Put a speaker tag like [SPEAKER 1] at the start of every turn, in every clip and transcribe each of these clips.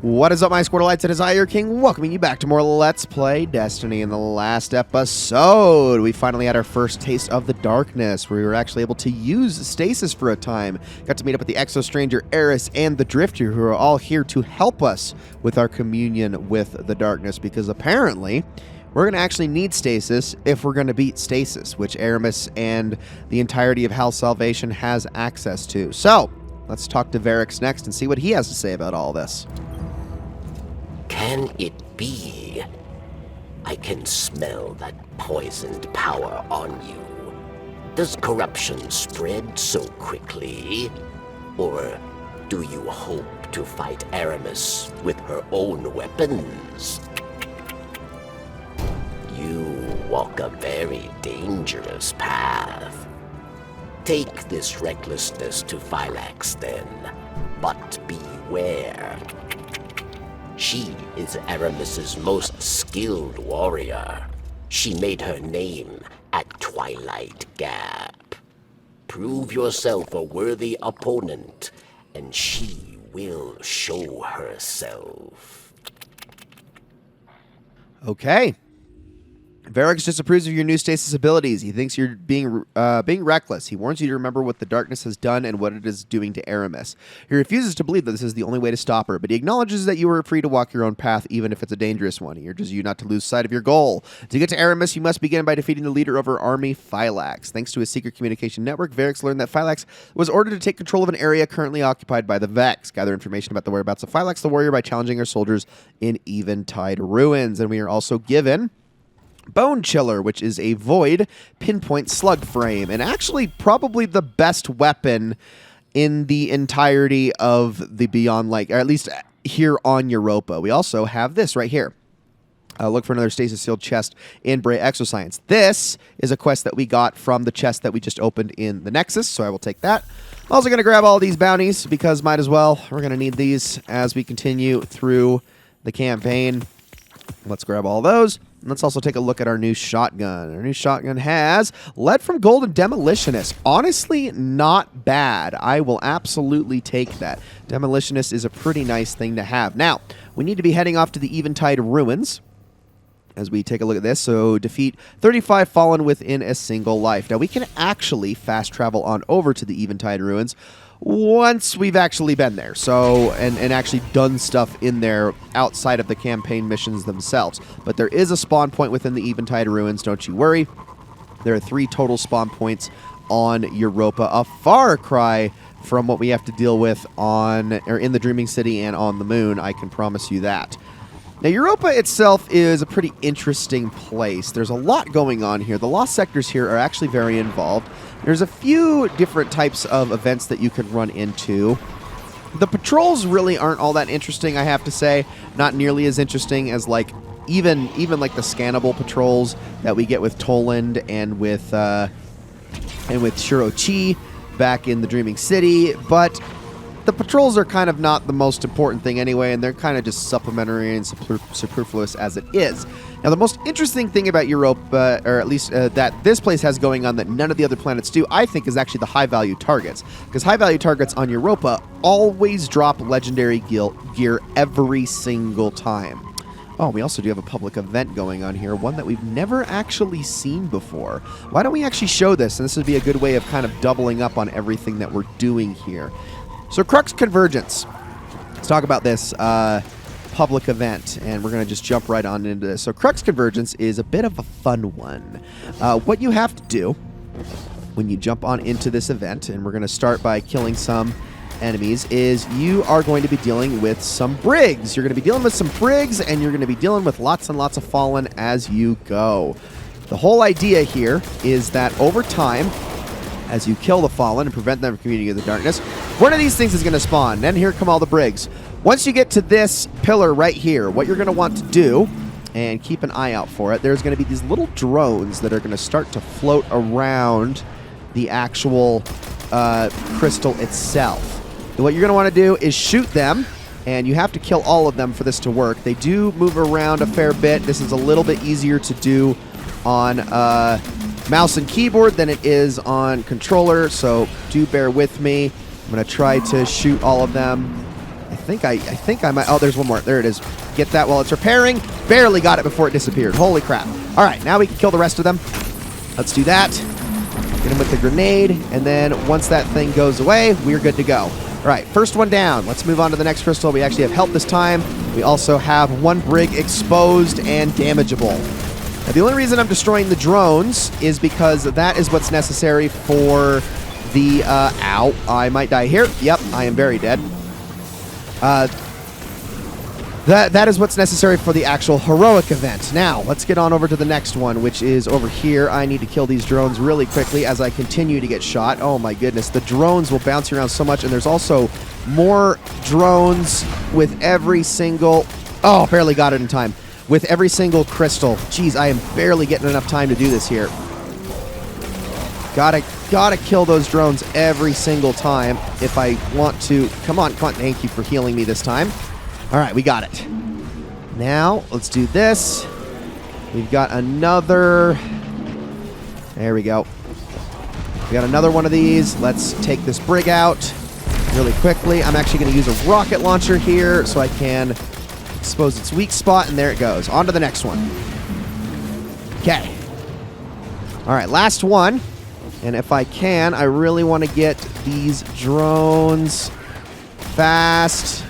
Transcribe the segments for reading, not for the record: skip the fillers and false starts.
[SPEAKER 1] What is up, my Squirtleites? It is I, your king, welcoming you back to more Let's Play Destiny. In the last episode, we finally had our first taste of the darkness, where we were actually able to use stasis for a time. Got to meet up with the Exo Stranger, Eramis, and the Drifter, who are all here to help us with our communion with the darkness, because apparently we're going to actually need stasis if we're going to beat stasis, which Eramis and the entirety of Hell Salvation has access to. So, let's talk to Varix next and see what he has to say about all this.
[SPEAKER 2] Can it be? I can smell that poisoned power on you. Does corruption spread so quickly? Or do you hope to fight Eramis with her own weapons? You walk a very dangerous path. Take this recklessness to Phylax then, but beware. She is Eramis's most skilled warrior. She made her name at Twilight Gap. Prove yourself a worthy opponent, and she will show herself.
[SPEAKER 1] Okay. Varix disapproves of your new stasis abilities. He thinks you're being reckless. He warns you to remember what the darkness has done and what it is doing to Eramis. He refuses to believe that this is the only way to stop her, but he acknowledges that you are free to walk your own path, even if it's a dangerous one. He urges you not to lose sight of your goal. To get to Eramis, you must begin by defeating the leader of her army, Phylax. Thanks to his secret communication network, Varix learned that Phylax was ordered to take control of an area currently occupied by the Vex. Gather information about the whereabouts of Phylax the warrior by challenging her soldiers in Eventide Ruins. And we are also given Bone Chiller, which is a void pinpoint slug frame, and actually probably the best weapon in the entirety of the Beyond Light, or at least here on Europa. We also have this right here. Look for another stasis sealed chest in Bray Exoscience. This is a quest that we got from the chest that we just opened in the Nexus, so I will take that. I'm also going to grab all these bounties because might as well. We're going to need these as we continue through the campaign. Let's grab all those. Let's also take a look at our new shotgun. Our new shotgun has lead from gold and demolitionist. Honestly, not bad. I will absolutely take that. Demolitionist is a pretty nice thing to have. Now, we need to be heading off to the Eventide Ruins as we take a look at this. So, defeat 35 fallen within a single life. Now, we can actually fast travel on over to the Eventide Ruins once we've actually been there, so and actually done stuff in there outside of the campaign missions themselves. But there is a spawn point within the Eventide Ruins, don't you worry. There are 3 total spawn points on Europa, a far cry from what we have to deal with in the Dreaming City and on the Moon, I can promise you that. Now, Europa itself is a pretty interesting place. There's a lot going on here. The lost sectors here are actually very involved. There's a few different types of events that you can run into. The patrols really aren't all that interesting, I have to say. Not nearly as interesting as even like the scannable patrols that we get with Toland and with Shirochi back in the Dreaming City, but the patrols are kind of not the most important thing anyway, and they're kind of just supplementary and superfluous as it is. Now, the most interesting thing about Europa, or at least that this place has going on that none of the other planets do, I think, is actually the high-value targets. Because high-value targets on Europa always drop legendary gear every single time. Oh, we also do have a public event going on here, one that we've never actually seen before. Why don't we actually show this? And this would be a good way of kind of doubling up on everything that we're doing here. So, Crux Convergence. Let's talk about this public event, and we're going to just jump right on into this. So, Crux Convergence is a bit of a fun one. What you have to do when you jump on into this event, and we're going to start by killing some enemies, is you are going to be dealing with some Brigs. You're going to be dealing with some Brigs, and you're going to be dealing with lots and lots of Fallen as you go. The whole idea here is that over time, as you kill the Fallen and prevent them from communicating with the darkness, one of these things is going to spawn. Then here come all the Brigs. Once you get to this pillar right here, what you're going to want to do, and keep an eye out for it, there's going to be these little drones that are going to start to float around the actual crystal itself. And what you're going to want to do is shoot them, and you have to kill all of them for this to work. They do move around a fair bit. This is a little bit easier to do on mouse and keyboard than it is on controller, so do bear with me. I'm going to try to shoot all of them. I think I might. Oh, there's one more. There it is. Get that while it's repairing. Barely got it before it disappeared. Holy crap. All right, now we can kill the rest of them. Let's do that. Get him with the grenade, and then once that thing goes away, we're good to go. All right, first one down. Let's move on to the next crystal. We actually have help this time. We also have one brig exposed and damageable. Now, the only reason I'm destroying the drones is because that is what's necessary for the... ow, I might die here. Yep, I am very dead. That is what's necessary for the actual heroic event. Now, let's get on over to the next one, which is over here. I need to kill these drones really quickly as I continue to get shot. Oh my goodness, the drones will bounce around so much, and there's also more drones with every single... Oh, barely got it in time. With every single crystal. Jeez, I am barely getting enough time to do this here. Gotta kill those drones every single time if I want to. Come on, come on. Thank you for healing me this time. All right, we got it. Now, let's do this. We've got another... There we go. We got another one of these. Let's take this brig out really quickly. I'm actually going to use a rocket launcher here so I can expose its weak spot, and there it goes. On to the next one. Okay. All right, last one. And if I can, I really want to get these drones fast.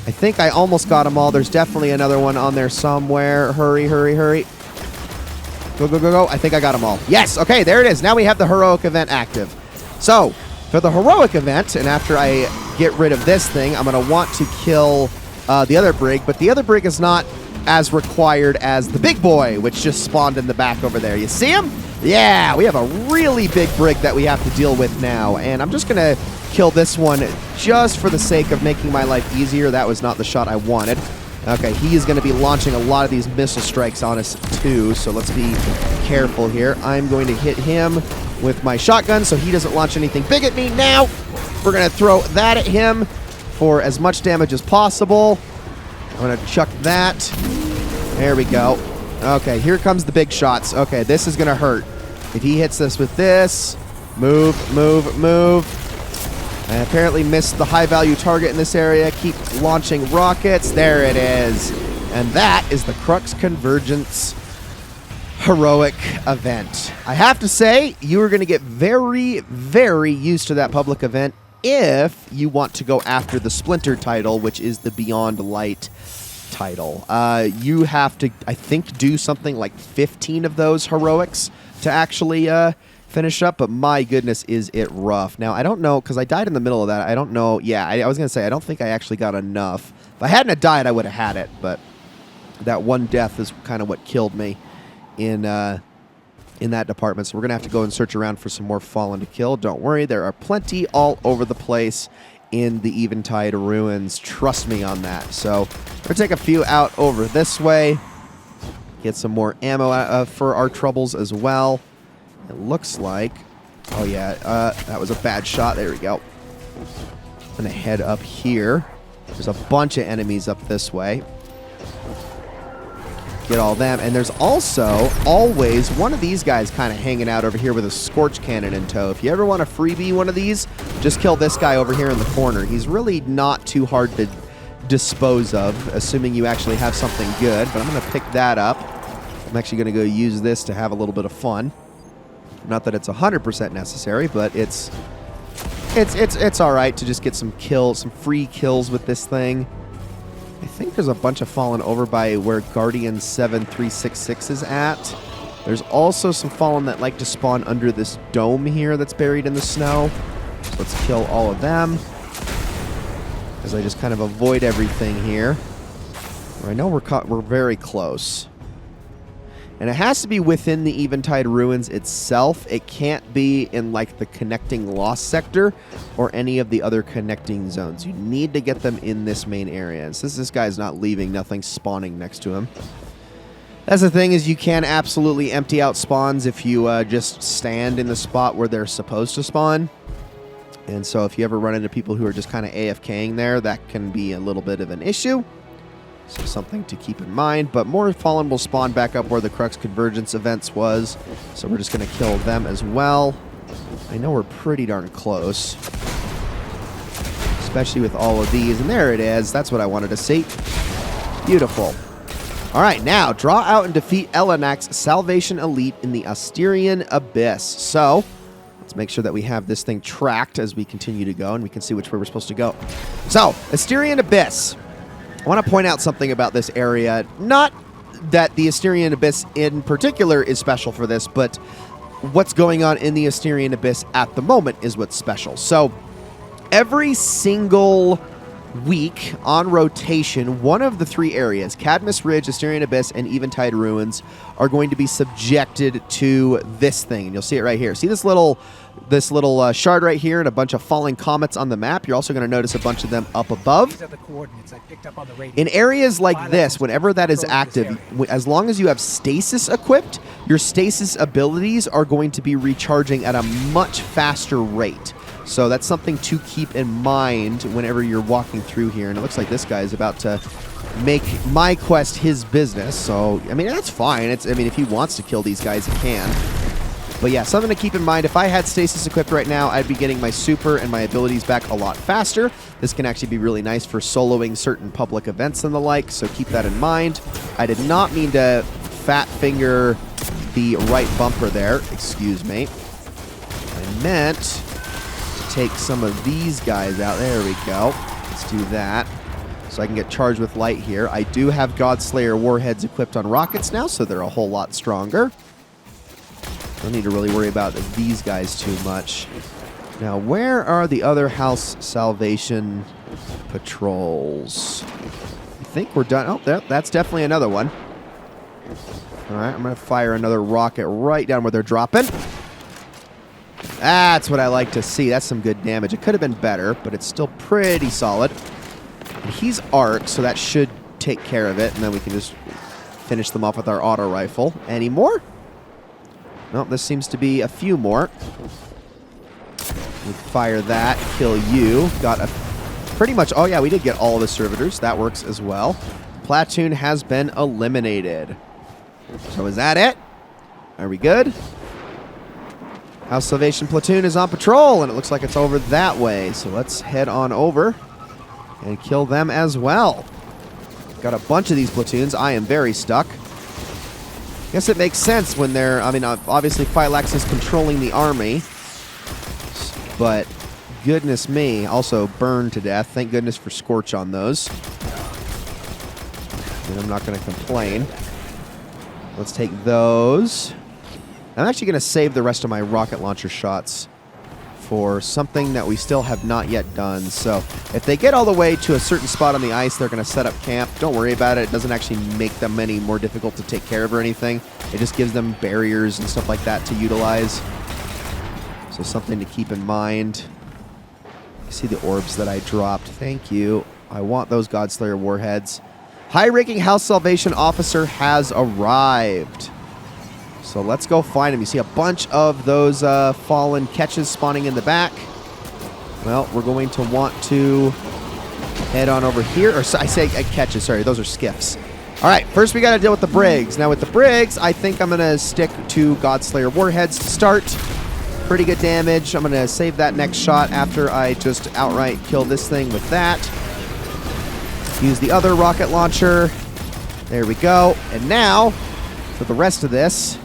[SPEAKER 1] I think I almost got them all. There's definitely another one on there somewhere. Hurry, hurry, hurry. Go, go, go, go. I think I got them all. Yes, okay, there it is. Now we have the heroic event active. So, for the heroic event, and after I get rid of this thing, I'm going to want to kill the other brig, but the other brig is not as required as the big boy, which just spawned in the back over there. You see him? Yeah, we have a really big brig that we have to deal with now, and I'm just going to kill this one just for the sake of making my life easier. That was not the shot I wanted. Okay, he is going to be launching a lot of these missile strikes on us too, so let's be careful here. I'm going to hit him with my shotgun so he doesn't launch anything big at me. Now, we're going to throw that at him for as much damage as possible. I'm going to chuck that. There we go. Okay, here comes the big shots. Okay, this is going to hurt. If he hits us with this, move, move, move. I apparently missed the high-value target in this area. Keep launching rockets. There it is. And that is the Crux Convergence heroic event. I have to say, you are going to get very, very used to that public event if you want to go after the Splinter title, which is the Beyond Light title. You have to, I think, do something like 15 of those heroics to actually finish up, but my goodness, is it rough. Now, I don't know, because I died in the middle of that. I don't know. Yeah, I was going to say, I don't think I actually got enough. If I hadn't died, I would have had it, but that one death is kind of what killed me in that department. So we're going to have to go and search around for some more Fallen to kill. Don't worry, there are plenty all over the place in the Eventide ruins. Trust me on that. So we're going to take a few out over this way. Get some more ammo for our troubles as well. It looks like... Oh, yeah. That was a bad shot. There we go. I'm going to head up here. There's a bunch of enemies up this way. Get all them. And there's also always one of these guys kind of hanging out over here with a Scorch Cannon in tow. If you ever want to freebie one of these, just kill this guy over here in the corner. He's really not too hard to dispose of, assuming you actually have something good. But I'm going to pick that up. I'm actually going to go use this to have a little bit of fun. Not that it's 100% necessary, but it's all right to just get some kills, some free kills with this thing. I think there's a bunch of Fallen over by where Guardian 7366 is at. There's also some Fallen that like to spawn under this dome here that's buried in the snow. So let's kill all of them as I just kind of avoid everything here. I know we're very close. And it has to be within the Eventide ruins itself. It can't be in like the connecting Lost sector or any of the other connecting zones. You need to get them in this main area. And since this guy's not leaving, nothing's spawning next to him. That's the thing, is you can absolutely empty out spawns if you just stand in the spot where they're supposed to spawn. And so if you ever run into people who are just kind of AFKing there, that can be a little bit of an issue. So something to keep in mind, but more Fallen will spawn back up where the Crux Convergence events was, so we're just going to kill them as well. I know we're pretty darn close. especially with all of these. And there it is. That's what I wanted to see. Beautiful. All right, now draw out and defeat Elanax, Salvation Elite in the Asterian Abyss. So let's make sure that we have this thing tracked as we continue to go, and we can see which way we're supposed to go. So, Asterian Abyss. I want to point out something about this area. Not that the Asterian Abyss in particular is special for this, but what's going on in the Asterian Abyss at the moment is what's special. So, every single week on rotation, one of the three areas, Cadmus Ridge, Asterian Abyss, and Eventide Ruins, are going to be subjected to this thing. And you'll see it right here. See this little shard right here and a bunch of falling comets on the map? You're also going to notice a bunch of them up above.
[SPEAKER 3] These are the coordinates I picked up on the radio.
[SPEAKER 1] In areas like this, whenever that is active, as long as you have stasis equipped, your stasis abilities are going to be recharging at a much faster rate. So that's something to keep in mind whenever you're walking through here. And it looks like this guy is about to make my quest his business. So, I mean, that's fine. I mean, if he wants to kill these guys, he can. But yeah, something to keep in mind. If I had stasis equipped right now, I'd be getting my super and my abilities back a lot faster. This can actually be really nice for soloing certain public events and the like, so keep that in mind. I did not mean to fat finger the right bumper there. Excuse me. I meant take some of these guys out. There we go. Let's do that. So I can get charged with light here. I do have Godslayer warheads equipped on rockets now, so they're a whole lot stronger. Don't need to really worry about these guys too much. Now, where are the other House Salvation patrols? I think we're done. Oh, that's definitely another one. All right, I'm going to fire another rocket right down where they're dropping. That's what I like to see. That's some good damage. It could have been better, but it's still pretty solid. And he's arc, so that should take care of it, and then we can just finish them off with our auto rifle. Any more? Nope, this seems to be a few more. We fire that, kill you. Got a pretty much... Oh, yeah, we did get all the servitors. That works as well. Platoon has been eliminated. So is that it? Are we good? House Salvation Platoon is on patrol, and it looks like it's over that way. So let's head on over and kill them as well. Got a bunch of these platoons. I am very stuck. Guess it makes sense when they're... I mean, obviously Phylax is controlling the army, but goodness me, also burned to death. Thank goodness for Scorch on those. And I'm not going to complain. Let's take those. I'm actually going to save the rest of my rocket launcher shots for something that we still have not yet done. So if they get all the way to a certain spot on the ice, they're going to set up camp. Don't worry about it. It doesn't actually make them any more difficult to take care of or anything. It just gives them barriers and stuff like that to utilize. So something to keep in mind. You see the orbs that I dropped. Thank you. I want those Godslayer warheads. High-ranking House Salvation officer has arrived. So let's go find him. You see a bunch of those fallen catches spawning in the back. Well, we're going to want to head on over here. Or I say catches, sorry, those are skiffs. All right, first we got to deal with the Brigs. Now with the Brigs, I think I'm going to stick to Godslayer warheads to start. Pretty good damage. I'm going to save that next shot after I just outright kill this thing with that. Use the other rocket launcher. There we go. And now, for the rest of this,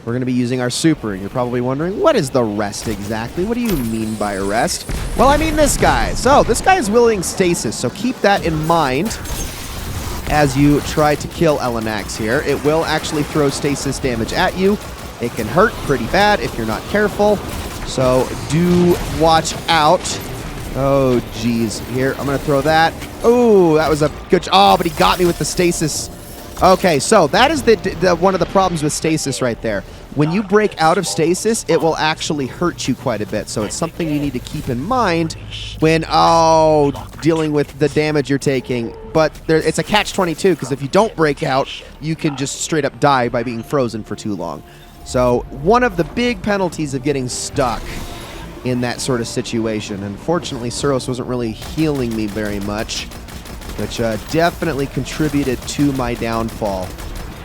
[SPEAKER 1] we're going to be using our super. And you're probably wondering, what is the rest exactly? What do you mean by rest? Well, I mean this guy. So, this guy is wielding stasis, so keep that in mind as you try to kill Elanax here. It will actually throw stasis damage at you. It can hurt pretty bad if you're not careful. So, do watch out. Oh, geez. Here, I'm going to throw that. Oh, that was a good... Oh, but he got me with the stasis. Okay, so that is the one of the problems with stasis right there. When you break out of stasis, it will actually hurt you quite a bit. So it's something you need to keep in mind when, dealing with the damage you're taking. But it's a catch-22, because if you don't break out, you can just straight up die by being frozen for too long. So one of the big penalties of getting stuck in that sort of situation. Unfortunately, Suros wasn't really healing me very much, which definitely contributed to my downfall.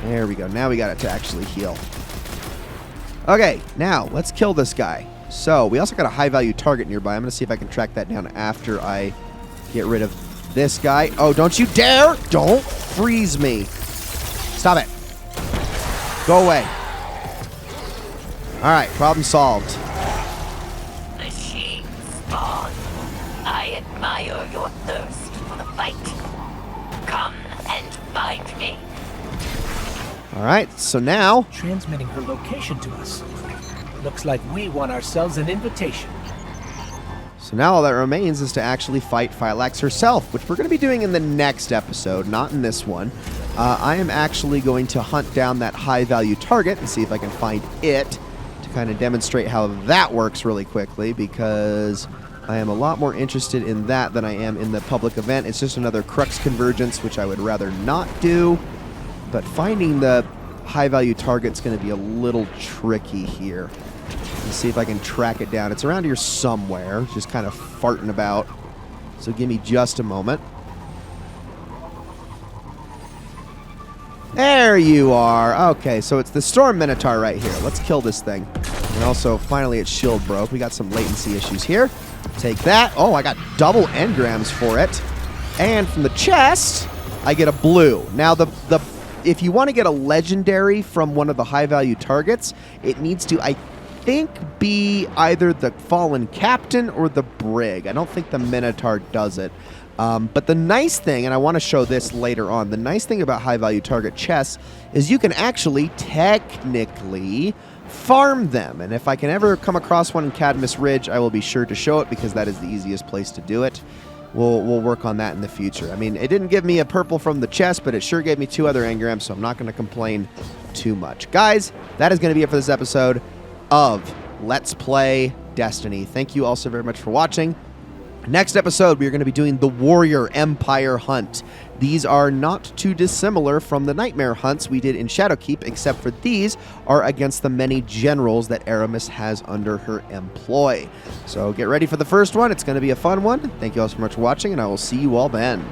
[SPEAKER 1] There we go. Now we got it to actually heal. Okay, now let's kill this guy. So we also got a high-value target nearby. I'm going to see if I can track that down after I Get rid of this guy. Oh, don't you dare! Don't freeze me. Stop it. Go away. All right, problem solved.
[SPEAKER 4] Machine spawn. I admire your thirst for the fight. Come and find me.
[SPEAKER 1] All right, so now...
[SPEAKER 3] Transmitting her location to us. Looks like we won ourselves an invitation.
[SPEAKER 1] So now all that remains is to actually fight Phylax herself, which we're going to be doing in the next episode, not in this one. I am actually going to hunt down that high-value target and see if I can find it to kind of demonstrate how that works really quickly, because I am a lot more interested in that than I am in the public event. It's just another Crux Convergence, which I would rather not do. But finding the high-value target's going to be a little tricky here. Let's see if I can track it down. It's around here somewhere, just kind of farting about. So give me just a moment. There you are. Okay, so it's the Storm Minotaur right here. Let's kill this thing. And also, finally, its shield broke. We got some latency issues here. Take that. Oh, I got double engrams for it. And from the chest, I get a blue. Now, if you want to get a legendary from one of the high-value targets, it needs to, I think, be either the Fallen Captain or the Brig. I don't think the Minotaur does it. But the nice thing, and I want to show this later on, the nice thing about high-value target chests is you can actually technically farm them. And if I can ever come across one in Cadmus Ridge, I will be sure to show it, because that is the easiest place to do it. We'll work on that in the future. I mean, it didn't give me a purple from the chest, but it sure gave me 2 other engrams, so I'm not going to complain too much. Guys, that is going to be it for this episode of Let's Play Destiny. Thank you all so very much for watching. Next episode, we are going to be doing the Warrior Empire Hunt. These are not too dissimilar from the Nightmare Hunts we did in Shadowkeep, except for these are against the many generals that Eramis has under her employ. So get ready for the first one. It's going to be a fun one. Thank you all so much for watching, and I will see you all then.